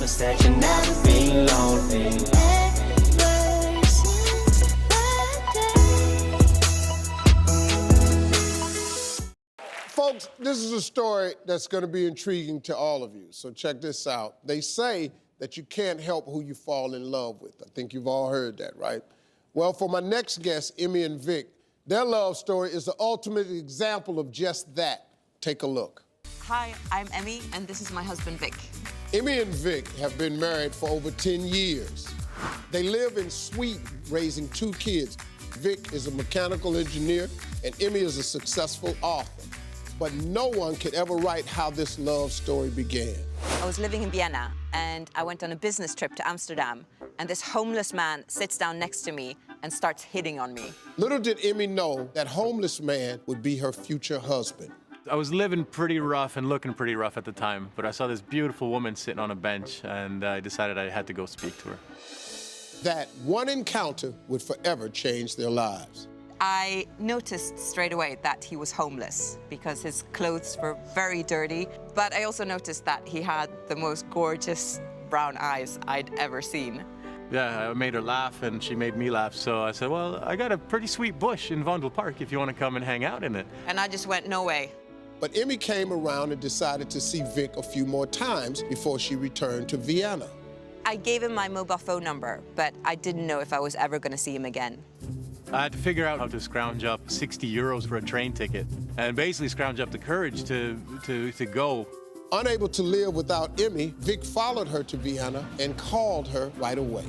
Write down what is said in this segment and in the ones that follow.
promise that you'll never be lonely. Folks, this is a story that's going to be intriguing to all of you. So check this out. They say that you can't help who you fall in love with. I think you've all heard that, right? Well, for my next guest, Emmy and Vic, their love story is the ultimate example of just that. Take a look. Hi, I'm Emmy, and this is my husband, Vic. Emmy and Vic have been married for over 10 years. They live in Sweden, raising 2 kids. Vic is a mechanical engineer, and Emmy is a successful author. But no one could ever write how this love story began. I was living in Vienna, and I went on a business trip to Amsterdam, and this homeless man sits down next to me and starts hitting on me. Little did Emmy know that homeless man would be her future husband. I was living pretty rough and looking pretty rough at the time, but I saw this beautiful woman sitting on a bench, and I decided I had to go speak to her. That one encounter would forever change their lives. I noticed straight away that he was homeless because his clothes were very dirty, but I also noticed that he had the most gorgeous brown eyes I'd ever seen. Yeah, I made her laugh, and she made me laugh, so I said, well, I got a pretty sweet bush in Vondel Park if you want to come and hang out in it. And I just went, no way. But Emmy came around and decided to see Vic a few more times before she returned to Vienna. I gave him my mobile phone number, but I didn't know if I was ever going to see him again. I had to figure out how to scrounge up 60 euros for a train ticket and basically scrounge up the courage to go. Unable to live without Emmy, Vic followed her to Vienna and called her right away.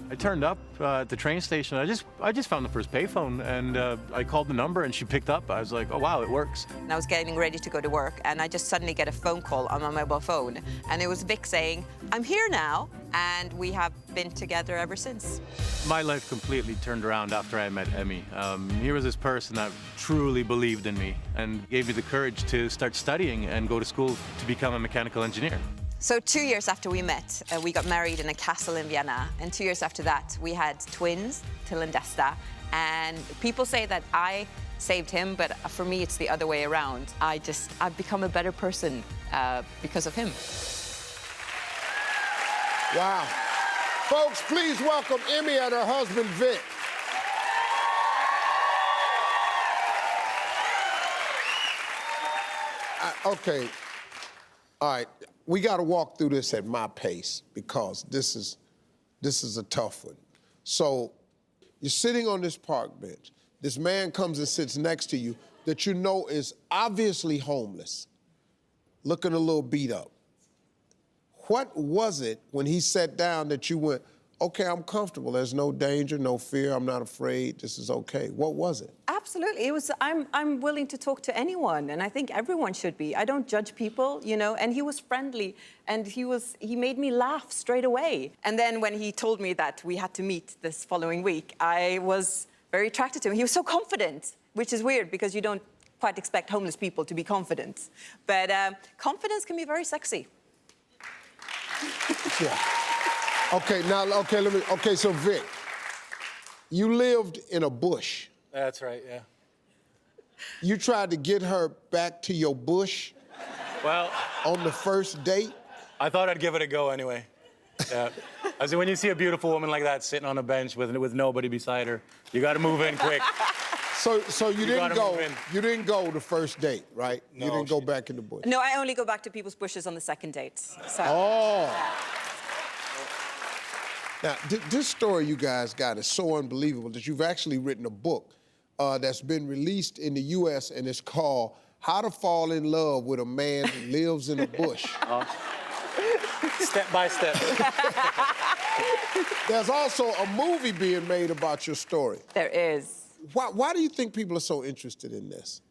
I turned up at the train station. I just found the first payphone, and I called the number, and she picked up. I was like, oh, wow, it works. And I was getting ready to go to work, and I just suddenly get a phone call on my mobile phone. And it was Vic saying, I'm here now, and we have been together ever since. My life completely turned around after I met Emmy. Here was this person that truly believed in me and gave me the courage to start studying and go to school to become a mechanical engineer. So 2 years after we met, we got married in a castle in Vienna. And 2 years after that, we had twins, Till and Desta. And people say that I saved him, but for me, it's the other way around. I've become a better person because of him. Wow. Folks, please welcome Emmy and her husband, Vic. Okay, all right. We got to walk through this at my pace because this is a tough one. So you're sitting on this park bench. This man comes and sits next to you that you know is obviously homeless, looking a little beat up. What was it when he sat down that you went, okay, I'm comfortable. There's no danger, no fear. I'm not afraid. This is okay. What was it? Absolutely. It was, I'm willing to talk to anyone, and I think everyone should be. I don't judge people, you know, and he was friendly, and he made me laugh straight away. And then when he told me that we had to meet this following week, I was very attracted to him. He was so confident, which is weird because you don't quite expect homeless people to be confident. But confidence can be very sexy. Yeah. Okay, now, okay, so Vic, you lived in a bush. That's right, yeah. You tried to get her back to your bush Well, on the first date? I thought I'd give it a go anyway. Yeah. I said, when you see a beautiful woman like that sitting on a bench with nobody beside her, you got to move in quick. So you didn't go. move in. You didn't go the first date, right? No, you didn't go back in the bush. No, I only go back to people's bushes on the second date. So. Oh. Now, this story you guys got is so unbelievable that you've actually written a book that's been released in the U.S. and it's called How to Fall in Love with a Man Who Lives in a Bush. Step by step. There's also a movie being made about your story. There is. Why do you think people are so interested in this?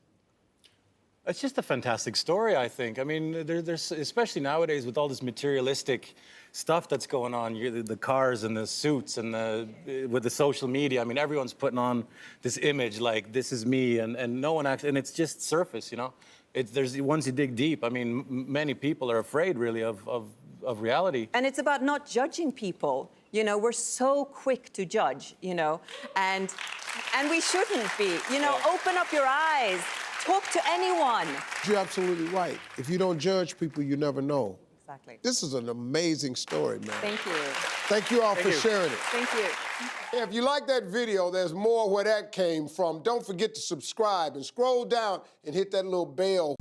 It's just a fantastic story, I think. I mean, there's especially nowadays with all this materialistic stuff that's going on, the cars and the suits and with the social media. I mean, everyone's putting on this image like this is me, and no one actually, and it's just surface, you know. Once you dig deep, I mean, many people are afraid really of reality. And it's about not judging people. You know, we're so quick to judge, you know, and we shouldn't be. You know, open up your eyes. Talk to anyone. You're absolutely right. If you don't judge people, you never know Exactly. This is an amazing story, man. Thank you. Thank you all for sharing it. Thank you. If you like that video, there's more where that came from. Don't forget to subscribe and scroll down and hit that little bell.